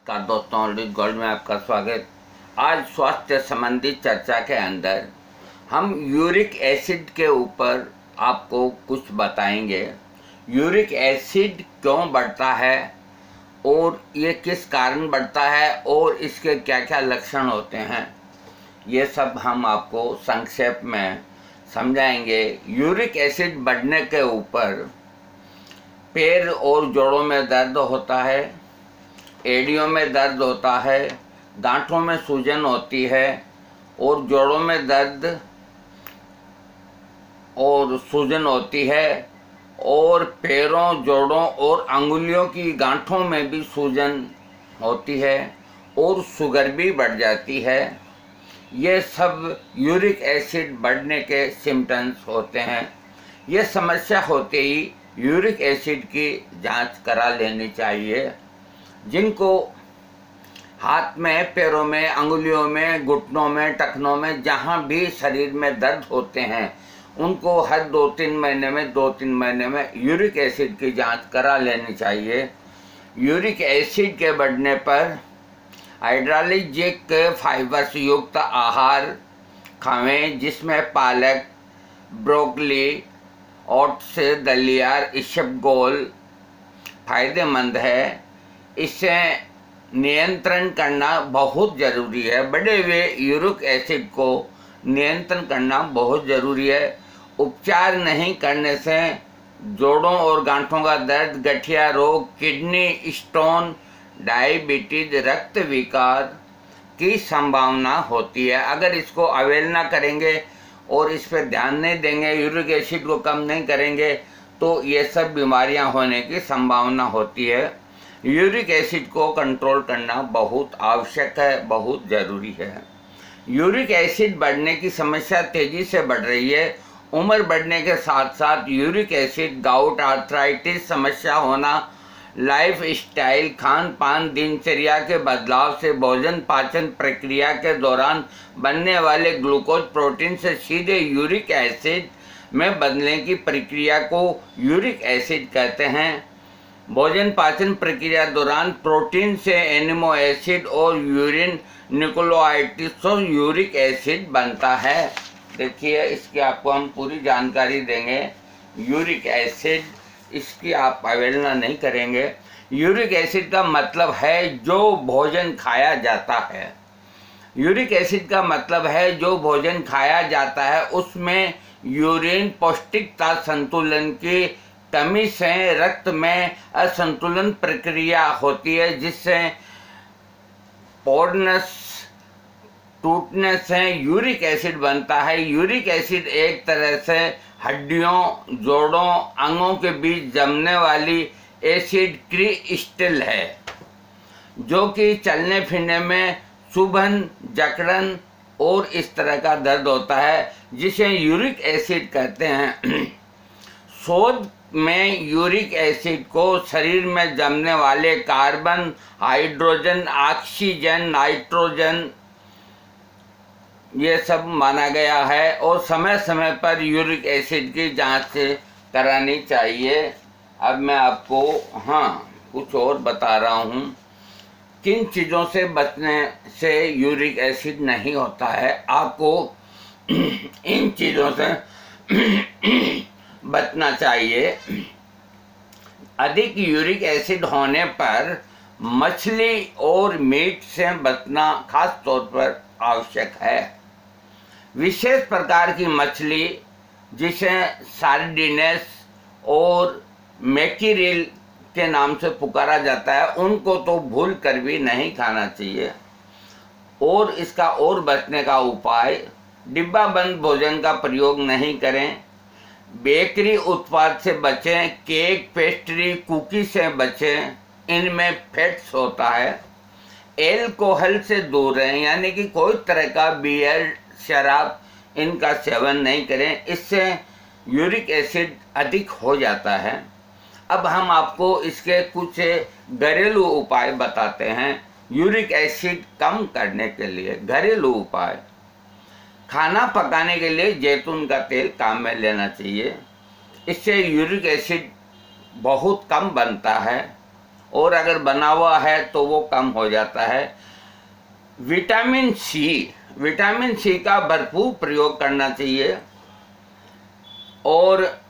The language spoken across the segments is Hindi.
का दोस्तों ऑलरेडी गोल्ड में आपका स्वागत। आज स्वास्थ्य संबंधी चर्चा के अंदर हम यूरिक एसिड के ऊपर आपको कुछ बताएंगे। यूरिक एसिड क्यों बढ़ता है और ये किस कारण बढ़ता है और इसके क्या क्या लक्षण होते हैं, ये सब हम आपको संक्षेप में समझाएंगे। यूरिक एसिड बढ़ने के ऊपर पैर और जोड़ों में दर्द होता है, एड़ियों में दर्द होता है, गांठों में सूजन होती है और जोड़ों में दर्द और सूजन होती है और पैरों, जोड़ों और अंगुलियों की गांठों में भी सूजन होती है और शुगर भी बढ़ जाती है। ये सब यूरिक एसिड बढ़ने के सिम्टम्स होते हैं। ये समस्या होते ही यूरिक एसिड की जांच करा लेनी चाहिए। जिनको हाथ में, पैरों में, अंगुलियों में, घुटनों में, टखनों में, जहाँ भी शरीर में दर्द होते हैं, उनको हर 2-3 महीने में यूरिक एसिड की जांच करा लेनी चाहिए। यूरिक एसिड के बढ़ने पर हाइड्रोलिजिक फाइबर्स युक्त आहार खावें, जिसमें पालक, ब्रोकली, ओट्स, दलिया, इसबगोल फायदेमंद है। इसे नियंत्रण करना बहुत ज़रूरी है। बढ़े हुए यूरिक एसिड को नियंत्रण करना बहुत ज़रूरी है। उपचार नहीं करने से जोड़ों और गांठों का दर्द, गठिया रोग, किडनी स्टोन, डायबिटीज, रक्त विकार की संभावना होती है। अगर इसको अवहेलना करेंगे और इस पर ध्यान नहीं देंगे, यूरिक एसिड को कम नहीं करेंगे, तो ये सब बीमारियां होने की संभावना होती है। यूरिक एसिड को कंट्रोल करना बहुत आवश्यक है, बहुत ज़रूरी है। यूरिक एसिड बढ़ने की समस्या तेज़ी से बढ़ रही है। उम्र बढ़ने के साथ साथ यूरिक एसिड, गाउट, आर्थराइटिस समस्या होना, लाइफ स्टाइल, खान पान, दिनचर्या के बदलाव से भोजन पाचन प्रक्रिया के दौरान बनने वाले ग्लूकोज प्रोटीन से सीधे यूरिक एसिड में बदलने की प्रक्रिया को यूरिक एसिड कहते हैं। भोजन पाचन प्रक्रिया दौरान प्रोटीन से एमिनो एसिड और यूरिन न्यूक्लियोटाइड्स से यूरिक एसिड बनता है। देखिए, इसकी आपको हम पूरी जानकारी देंगे। यूरिक एसिड, इसकी आप अवहेलना नहीं करेंगे। यूरिक एसिड का मतलब है जो भोजन खाया जाता है। यूरिक एसिड का मतलब है जो भोजन खाया जाता है उसमें यूरिन पौष्टिकता संतुलन की कमी से रक्त में असंतुलन प्रक्रिया होती है, जिससे पोर्नस टूटने से यूरिक एसिड बनता है। यूरिक एसिड एक तरह से हड्डियों, जोड़ों, अंगों के बीच जमने वाली एसिड क्रिस्टल है, जो कि चलने फिरने में चुभन, जकड़न और इस तरह का दर्द होता है, जिसे यूरिक एसिड कहते हैं। शोध में यूरिक एसिड को शरीर में जमने वाले कार्बन, हाइड्रोजन, ऑक्सीजन, नाइट्रोजन, ये सब माना गया है और समय समय पर यूरिक एसिड की जांच करानी चाहिए। अब मैं आपको कुछ और बता रहा हूँ। किन चीज़ों से बचने से यूरिक एसिड नहीं होता है। आपको इन चीज़ों से बचना चाहिए। अधिक यूरिक एसिड होने पर मछली और मीट से बचना खास तौर पर आवश्यक है। विशेष प्रकार की मछली, जिसे सार्डिनेस और मैकेरेल के नाम से पुकारा जाता है, उनको तो भूल कर भी नहीं खाना चाहिए। और इसका और बचने का उपाय, डिब्बा बंद भोजन का प्रयोग नहीं करें, बेकरी उत्पाद से बचें, केक, पेस्ट्री, कुकी से बचें, इनमें फैट्स होता है। एल्कोहल से दूर रहें, यानी कि कोई तरह का बियर, शराब, इनका सेवन नहीं करें, इससे यूरिक एसिड अधिक हो जाता है। अब हम आपको इसके कुछ घरेलू उपाय बताते हैं यूरिक एसिड कम करने के लिए। घरेलू उपाय, खाना पकाने के लिए जैतून का तेल काम में लेना चाहिए। इससे यूरिक एसिड बहुत कम बनता है और अगर बना हुआ है तो वो कम हो जाता है। विटामिन सी का भरपूर प्रयोग करना चाहिए और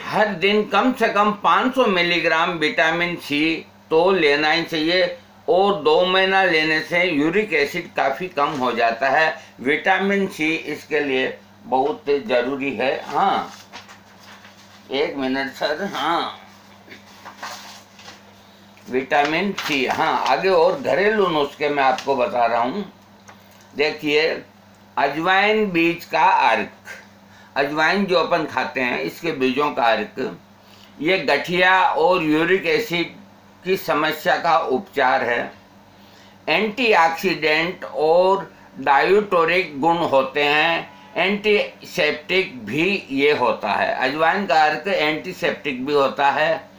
हर दिन कम से कम 500 मिलीग्राम विटामिन सी तो लेना ही चाहिए और 2 महीना लेने से यूरिक एसिड काफ़ी कम हो जाता है। विटामिन सी इसके लिए बहुत ज़रूरी है। हाँ, 1 मिनट सर। हाँ, विटामिन सी। हाँ, आगे और घरेलू नुस्खे मैं आपको बता रहा हूँ। देखिए, अजवाइन बीज का अर्क, अजवाइन जो अपन खाते हैं इसके बीजों का अर्क, ये गठिया और यूरिक एसिड की समस्या का उपचार है। एंटीऑक्सीडेंट और डायूटोरिक गुण होते हैं, एंटीसेप्टिक भी ये होता है। अजवाइन का अर्क एंटीसेप्टिक भी होता है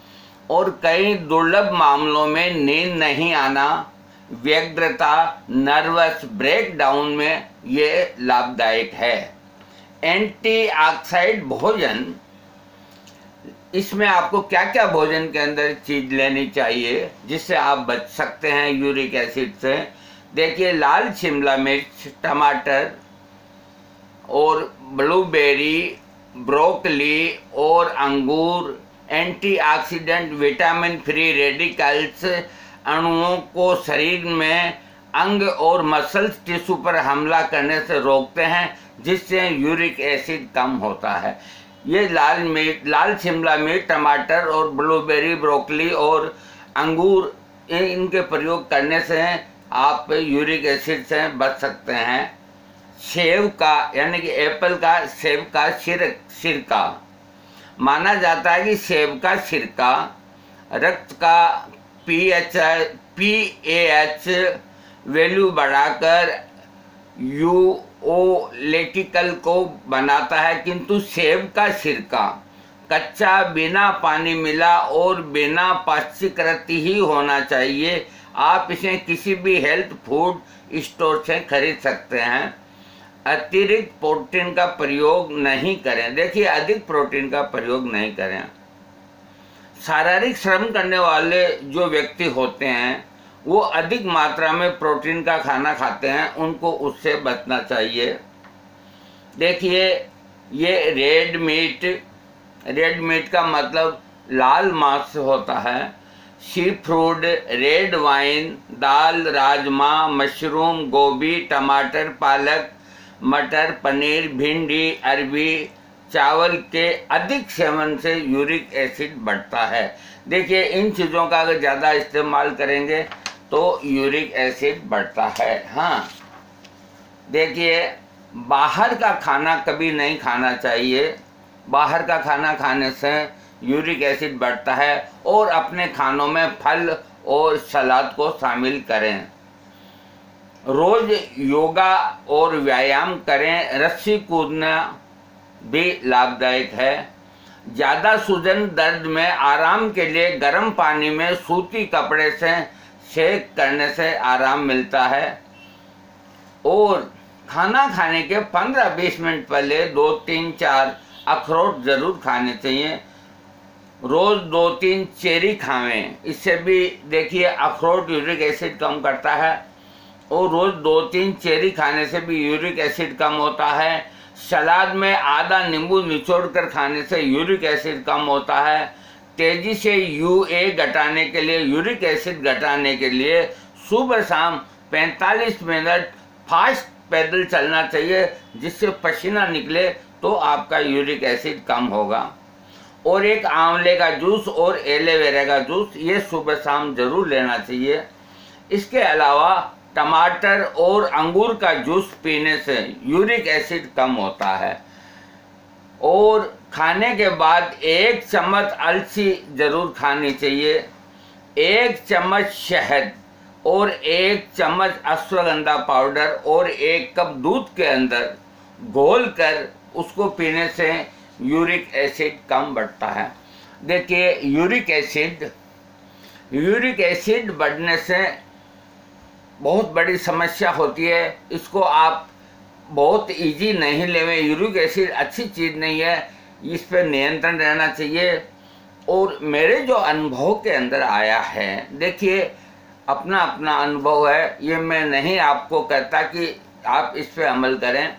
और कई दुर्लभ मामलों में नींद नहीं आना, व्यग्रता, नर्वस ब्रेकडाउन में ये लाभदायक है। एंटीऑक्साइड भोजन, इसमें आपको क्या क्या भोजन के अंदर चीज लेनी चाहिए जिससे आप बच सकते हैं यूरिक एसिड से। देखिए, लाल शिमला मिर्च, टमाटर और ब्लूबेरी, ब्रोकली और अंगूर एंटीऑक्सीडेंट, विटामिन फ्री रेडिकल्स अणुओं को शरीर में अंग और मसल्स टिश्यू पर हमला करने से रोकते हैं, जिससे यूरिक एसिड कम होता है। ये लाल शिमला मिर्च, टमाटर और ब्लूबेरी, ब्रोकली और अंगूर, इनके प्रयोग करने से आप यूरिक एसिड से बच सकते हैं। सेब का, यानी कि एप्पल का, सेब का सिरका, माना जाता है कि सेब का सिरका रक्त का पीएच वैल्यू बढ़ाकर यूओलेटिकल को बनाता है, किंतु सेब का सिरका कच्चा, बिना पानी मिला और बिना पाश्चीकृत ही होना चाहिए। आप इसे किसी भी हेल्थ फूड स्टोर से खरीद सकते हैं। अतिरिक्त प्रोटीन का प्रयोग नहीं करें। देखिए, अधिक प्रोटीन का प्रयोग नहीं करें। शारीरिक श्रम करने वाले जो व्यक्ति होते हैं वो अधिक मात्रा में प्रोटीन का खाना खाते हैं, उनको उससे बचना चाहिए। देखिए, ये रेड मीट का मतलब लाल मांस होता है। सी फूड, रेड वाइन, दाल, राजमा, मशरूम, गोभी, टमाटर, पालक, मटर, पनीर, भिंडी, अरबी, चावल के अधिक सेवन से यूरिक एसिड बढ़ता है। देखिए, इन चीज़ों का अगर ज़्यादा इस्तेमाल करेंगे तो यूरिक एसिड बढ़ता है। हाँ, देखिए, बाहर का खाना कभी नहीं खाना चाहिए। बाहर का खाना खाने से यूरिक एसिड बढ़ता है और अपने खानों में फल और सलाद को शामिल करें। रोज योगा और व्यायाम करें। रस्सी कूदना भी लाभदायक है। ज़्यादा सूजन दर्द में आराम के लिए गर्म पानी में सूती कपड़े से सेक करने से आराम मिलता है और खाना खाने के 15-20 मिनट पहले 2-3-4 अखरोट ज़रूर खाने चाहिए। रोज़ 2-3 चेरी खावें, इससे भी देखिए अखरोट यूरिक एसिड कम करता है और रोज़ 2-3 चेरी खाने से भी यूरिक एसिड कम होता है। सलाद में आधा नींबू निचोड़कर खाने से यूरिक एसिड कम होता है। तेजी से यूए घटाने के लिए, यूरिक एसिड घटाने के लिए सुबह शाम 45 मिनट फास्ट पैदल चलना चाहिए, जिससे पसीना निकले तो आपका यूरिक एसिड कम होगा। और एक आंवले का जूस और एलोवेरा का जूस ये सुबह शाम जरूर लेना चाहिए। इसके अलावा टमाटर और अंगूर का जूस पीने से यूरिक एसिड कम होता है। और खाने के बाद 1 चम्मच अलसी जरूर खानी चाहिए। 1 चम्मच शहद और 1 चम्मच अश्वगंधा पाउडर और 1 कप दूध के अंदर घोलकर उसको पीने से यूरिक एसिड कम बढ़ता है। देखिए, यूरिक एसिड बढ़ने से बहुत बड़ी समस्या होती है। इसको आप बहुत इजी नहीं लेवें। यूरिक एसिड अच्छी चीज़ नहीं है, इस पर नियंत्रण रहना चाहिए। और मेरे जो अनुभव के अंदर आया है, देखिए अपना अपना अनुभव है, ये मैं नहीं आपको कहता कि आप इस पे अमल करें।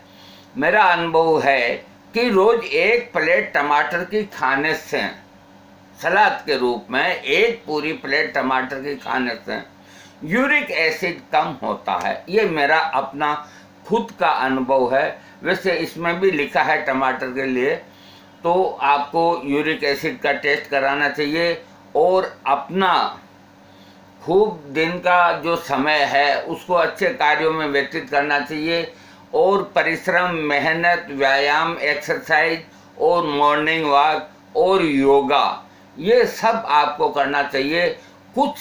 मेरा अनुभव है कि रोज़ 1 प्लेट टमाटर की खाने से, सलाद के रूप में 1 पूरी प्लेट टमाटर की खाने से यूरिक एसिड कम होता है। ये मेरा अपना खुद का अनुभव है। वैसे इसमें भी लिखा है टमाटर के लिए, तो आपको यूरिक एसिड का टेस्ट कराना चाहिए और अपना खूब दिन का जो समय है उसको अच्छे कार्यों में व्यतीत करना चाहिए और परिश्रम, मेहनत, व्यायाम, एक्सरसाइज और मॉर्निंग वॉक और योगा, ये सब आपको करना चाहिए। कुछ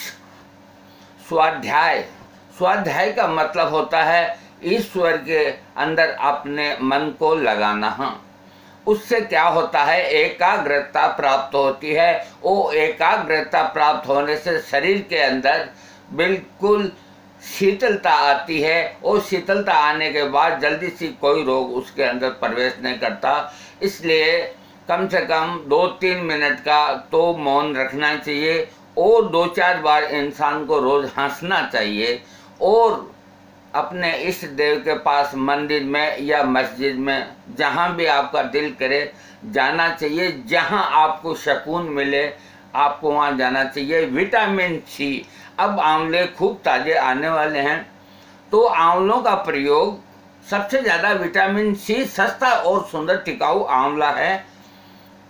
स्वाध्याय का मतलब होता है ईश्वर के अंदर अपने मन को लगाना। हाँ, उससे क्या होता है, एकाग्रता प्राप्त होती है। वो एकाग्रता प्राप्त होने से शरीर के अंदर बिल्कुल शीतलता आती है और शीतलता आने के बाद जल्दी से कोई रोग उसके अंदर प्रवेश नहीं करता। इसलिए कम से कम 2-3 मिनट का तो मौन रखना चाहिए और 2-4 बार इंसान को रोज़ हंसना चाहिए और अपने इष्ट देव के पास मंदिर में या मस्जिद में, जहाँ भी आपका दिल करे जाना चाहिए। जहाँ आपको सुकून मिले आपको वहाँ जाना चाहिए। विटामिन सी, अब आंवले खूब ताज़े आने वाले हैं, तो आंवलों का प्रयोग सबसे ज़्यादा, विटामिन सी सस्ता और सुंदर टिकाऊ आंवला है,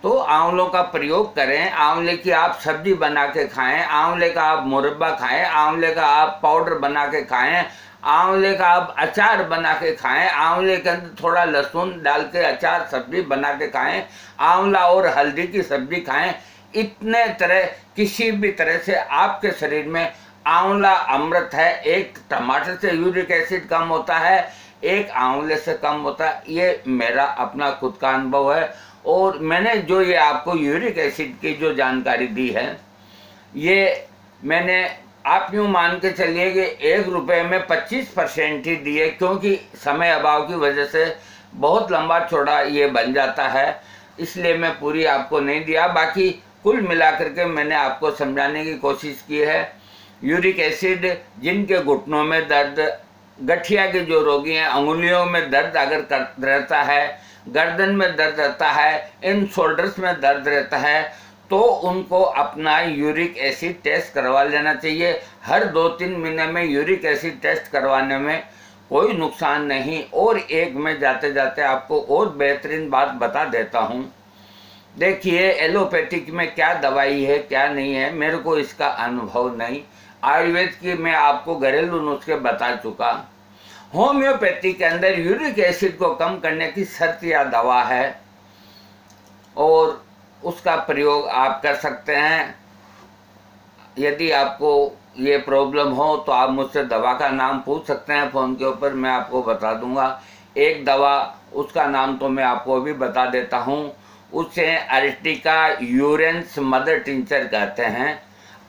तो आंवलों का प्रयोग करें। आंवले की आप सब्जी बना के खाएं, आंवले का आप मुरब्बा खाएं, आंवले का आप पाउडर बना के खाएं, आंवले का आप अचार बना के खाएं, आंवले के अंदर थोड़ा लहसुन डाल के अचार सब्जी बना के खाएं, आंवला और हल्दी की सब्जी खाएं। इतने तरह, किसी भी तरह से आपके शरीर में आंवला अमृत है। एक टमाटर से यूरिक एसिड कम होता है, एक आंवले से कम होता है। ये मेरा अपना खुद का अनुभव है और मैंने जो ये आपको यूरिक एसिड की जो जानकारी दी है, ये मैंने, आप यूँ मान के चलिए कि 1 रुपये में 25% ही दिए, क्योंकि समय अभाव की वजह से बहुत लंबा चौड़ा ये बन जाता है, इसलिए मैं पूरी आपको नहीं दिया। बाकी कुल मिलाकर के मैंने आपको समझाने की कोशिश की है। यूरिक एसिड, जिनके घुटनों में दर्द, गठिया के जो रोगी हैं, अंगुलियों में दर्द अगर रहता है, गर्दन में दर्द रहता है, इन शोल्डर्स में दर्द रहता है, तो उनको अपना यूरिक एसिड टेस्ट करवा लेना चाहिए। हर 2-3 महीने में यूरिक एसिड टेस्ट करवाने में कोई नुकसान नहीं। और एक मैं जाते जाते आपको और बेहतरीन बात बता देता हूँ। देखिए, एलोपैथिक में क्या दवाई है क्या नहीं है, मेरे को इसका अनुभव नहीं। आयुर्वेद की मैं आपको घरेलू नुस्खे बता चुका। होम्योपैथी के अंदर यूरिक एसिड को कम करने की शर्त या दवा है और उसका प्रयोग आप कर सकते हैं। यदि आपको ये प्रॉब्लम हो तो आप मुझसे दवा का नाम पूछ सकते हैं फ़ोन के ऊपर, मैं आपको बता दूंगा। एक दवा, उसका नाम तो मैं आपको भी बता देता हूँ, उसे अर्टिका यूरेंस मदर टिंचर कहते हैं।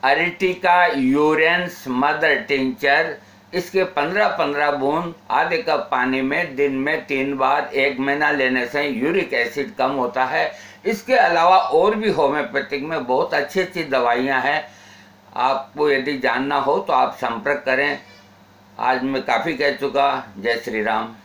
अर्टिका यूरेंस मदर टिंचर, इसके 15-15 बूंद आधे कप पानी में दिन में 3 बार 1 महीना लेने से यूरिक एसिड कम होता है। इसके अलावा और भी होम्योपैथिक में बहुत अच्छी अच्छी दवाइयाँ हैं। आपको यदि जानना हो तो आप संपर्क करें। आज मैं काफ़ी कह चुका। जय श्री राम।